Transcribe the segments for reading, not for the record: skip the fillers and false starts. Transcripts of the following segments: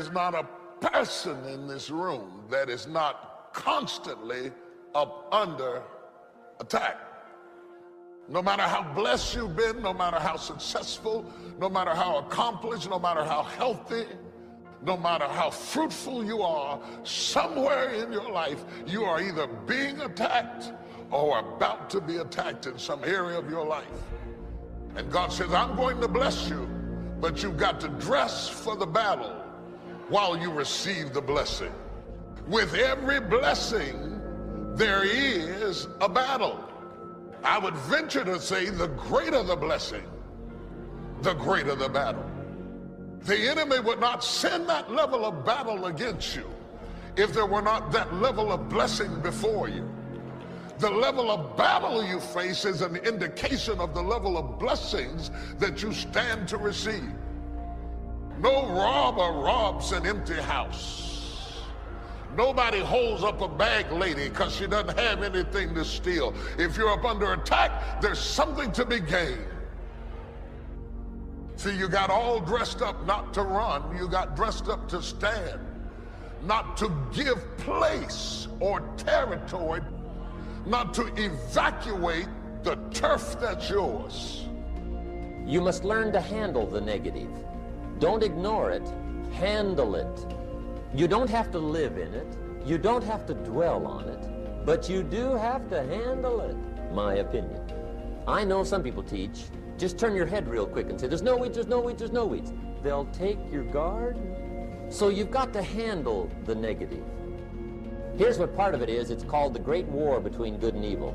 is not a person in this room that is not constantly up under attack. No matter how blessed you've been, no matter how successful, no matter how accomplished, no matter how healthy, no matter how fruitful you are, somewhere in your life you are either being attacked or about to be attacked in some area of your life. And God says, I'm going to bless you, but you've got to dress for the battle while you receive the blessing. With every blessing, there is a battle. I would venture to say the greater the blessing, the greater the battle. The enemy would not send that level of battle against you if there were not that level of blessing before you. The level of battle you face is an indication of the level of blessings that you stand to receive. No robber robs an empty house. Nobody holds up a bag lady because she doesn't have anything to steal. If you're up under attack, there's something to be gained. See, you got all dressed up not to run, you got dressed up to stand, not to give place or territory, not to evacuate the turf that's yours. You must learn to handle the negative. Don't ignore it, handle it. You don't have to live in it, you don't have to dwell on it, but you do have to handle it, my opinion. I know some people teach, just turn your head real quick and say, there's no weeds, there's no weeds, there's no weeds. They'll take your garden. So you've got to handle the negative. Here's what part of it is. It's called the great war between good and evil.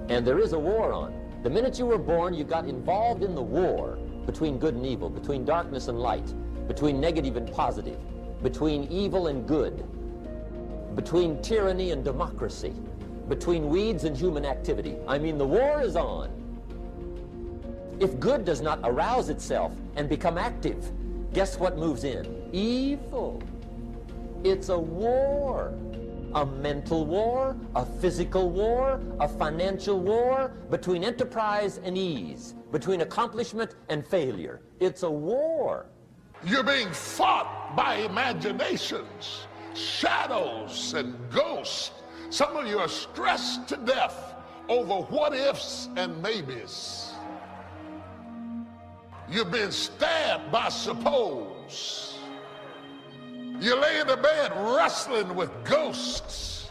And there is a war on. The minute you were born, you got involved in the war between good and evil, between darkness and light, between negative and positive, between evil and good, between tyranny and democracy, between weeds and human activity. I mean, the war is on. If good does not arouse itself and become active, guess what moves in? Evil. It's a war. A mental war, a physical war, a financial war, between enterprise and ease, between accomplishment and failure. It's a war. You're being fought by imaginations, shadows, and ghosts. Some of you are stressed to death over what ifs and maybes. You've been stabbed by suppose. You lay in the bed wrestling with ghosts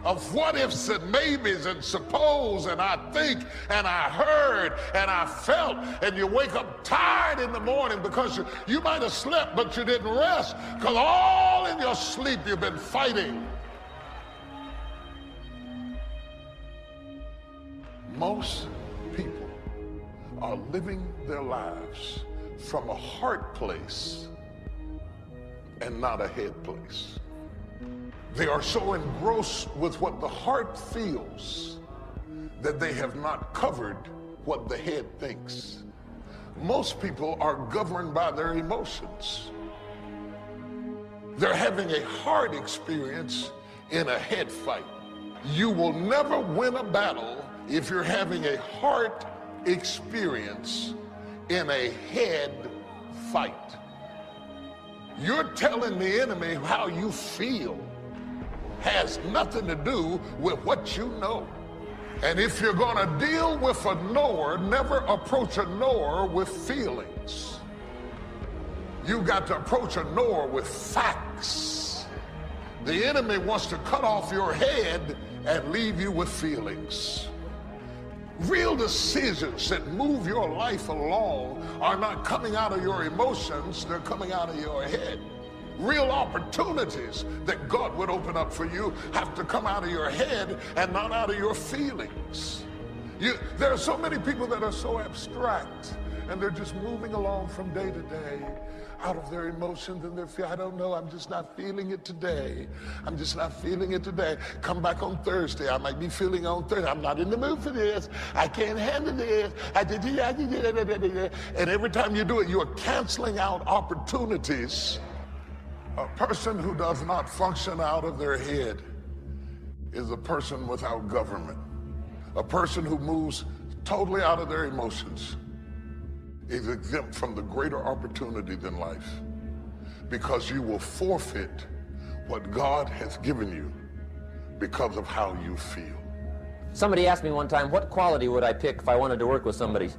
of what ifs and maybes and suppose and I think and I heard and I felt, and you wake up tired in the morning because you might have slept but you didn't rest, because all in your sleep you've been fighting. Most people are living their lives from a heart place and not a head place. They are so engrossed with what the heart feels that they have not covered what the head thinks. Most people are governed by their emotions. They're having a heart experience in a head fight. You will never win a battle if you're having a heart experience in a head fight. You're telling the enemy how you feel has nothing to do with what you know. And if you're going to deal with a knower, never approach a knower with feelings. You've got to approach a knower with facts. The enemy wants to cut off your head and leave you with feelings. Real decisions that move your life along are not coming out of your emotions, they're coming out of your head. Real opportunities that God would open up for you have to come out of your head and not out of your feelings. There are so many people that are so abstract and they're just moving along from day to day out of their emotions and their feelings. I don't know, I'm just not feeling it today. I'm just not feeling it today. Come back on Thursday. I might be feeling on Thursday. I'm not in the mood for this. I can't handle this. And every time you do it, you're canceling out opportunities. A person who does not function out of their head is a person without government. A person who moves totally out of their emotions is exempt from the greater opportunity than life. because you will forfeit what God has given you because of how you feel. Somebody asked me one time, what quality would I pick if I wanted to work with somebody?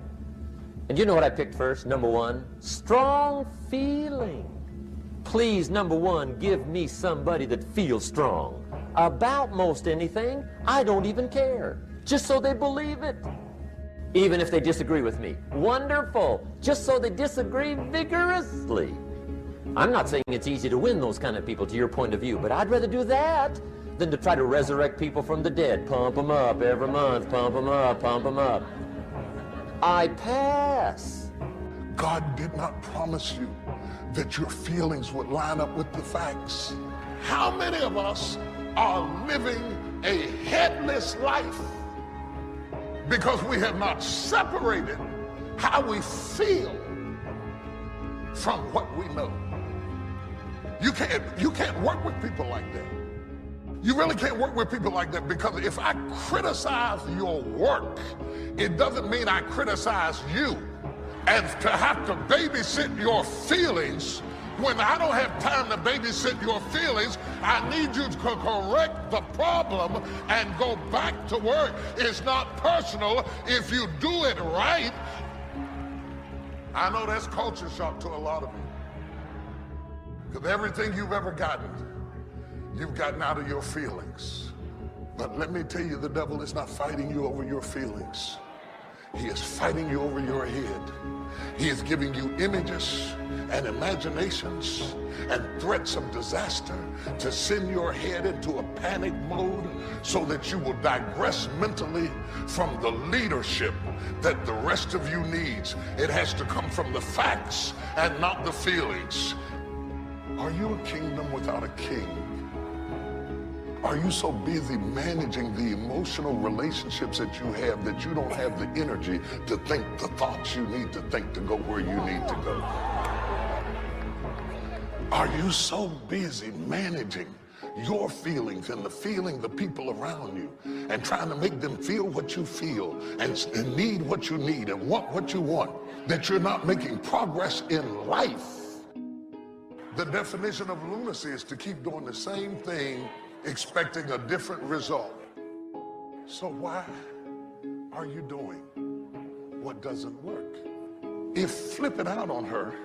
And you know what I picked first? Number one, strong feeling. Please, number one, give me somebody that feels strong about most anything. I don't even care, just so they believe it. Even if they disagree with me. Wonderful, just so they disagree vigorously. I'm not saying it's easy to win those kind of people to your point of view, but I'd rather do that than to try to resurrect people from the dead. Pump them up every month, pump them up, pump them up. I pass. God did not promise you that your feelings would line up with the facts. How many of us are living a headless life because we have not separated how we feel from what we know? You can't work with people like that. You really can't work with people like that, because if I criticize your work, it doesn't mean I criticize you. And to have to babysit your feelings, when I don't have time to babysit your feelings, I need you to correct the problem and go back to work. It's not personal if you do it right. I know that's culture shock to a lot of you, because everything you've ever gotten, you've gotten out of your feelings. But let me tell you, the devil is not fighting you over your feelings. He is fighting you over your head. He is giving you images and imaginations and threats of disaster to send your head into a panic mode so that you will digress mentally from the leadership that the rest of you needs. It has to come from the facts and not the feelings. Are you a kingdom without a king? Are you so busy managing the emotional relationships that you have that you don't have the energy to think the thoughts you need to think to go where you need to go? Are you so busy managing your feelings and the feeling the people around you and trying to make them feel what you feel and need what you need and want what you want, that you're not making progress in life? The definition of lunacy is to keep doing the same thing expecting a different result. So why are you doing what doesn't work? If flipping out on her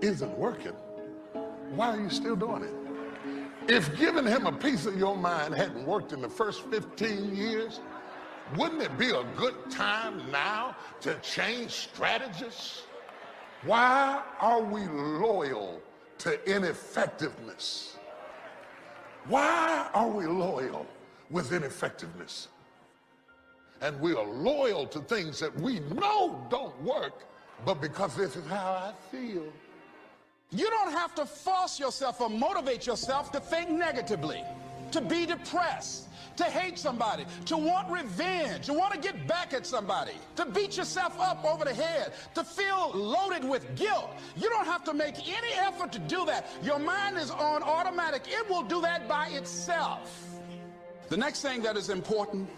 isn't working, why are you still doing it? If giving him a piece of your mind hadn't worked in the first 15 years, wouldn't it be a good time now to change strategies? Why are we loyal to ineffectiveness? Why are we loyal with ineffectiveness? And we are loyal to things that we know don't work, but because this is how I feel. You don't have to force yourself or motivate yourself to think negatively, to be depressed, to hate somebody, to want revenge, to want to get back at somebody, to beat yourself up over the head, to feel loaded with guilt. You don't have to make any effort to do that. Your mind is on automatic. It will do that by itself. The next thing that is important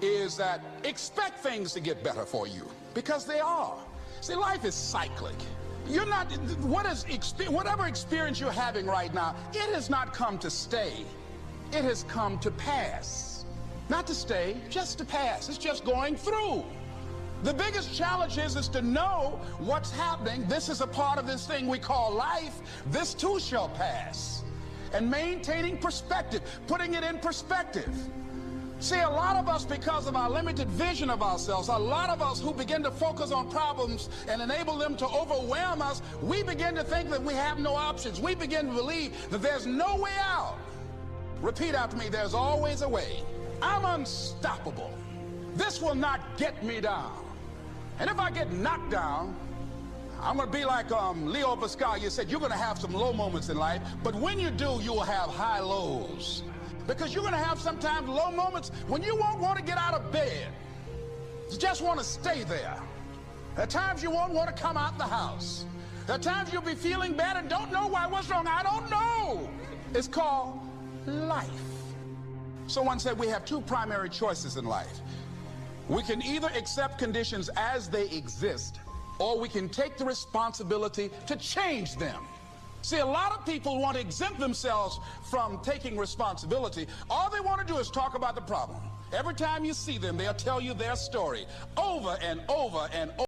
is that expect things to get better for you, because they are. See, life is cyclic. You're not, whatever experience you're having right now, it has not come to stay. It has come to pass. Not to stay, just to pass. It's just going through. The biggest challenge is to know what's happening. This is a part of this thing we call life. This too shall pass. And maintaining perspective, putting it in perspective. See, a lot of us, because of our limited vision of ourselves, a lot of us who begin to focus on problems and enable them to overwhelm us, we begin to think that we have no options. We begin to believe that there's no way out. Repeat after me, there's always a way. I'm unstoppable. This will not get me down. And if I get knocked down, I'm going to be like Leo Pascal said, you're going to have some low moments in life, but when you do, you will have high lows. Because you're going to have sometimes low moments when you won't want to get out of bed. You just want to stay there. There are times you won't want to come out the house. There are times you'll be feeling bad and don't know why. What's wrong? I don't know. It's called life. Someone said we have two primary choices in life. We can either accept conditions as they exist, or we can take the responsibility to change them. See, a lot of people want to exempt themselves from taking responsibility. All they want to do is talk about the problem. Every time you see them, they'll tell you their story over and over and over.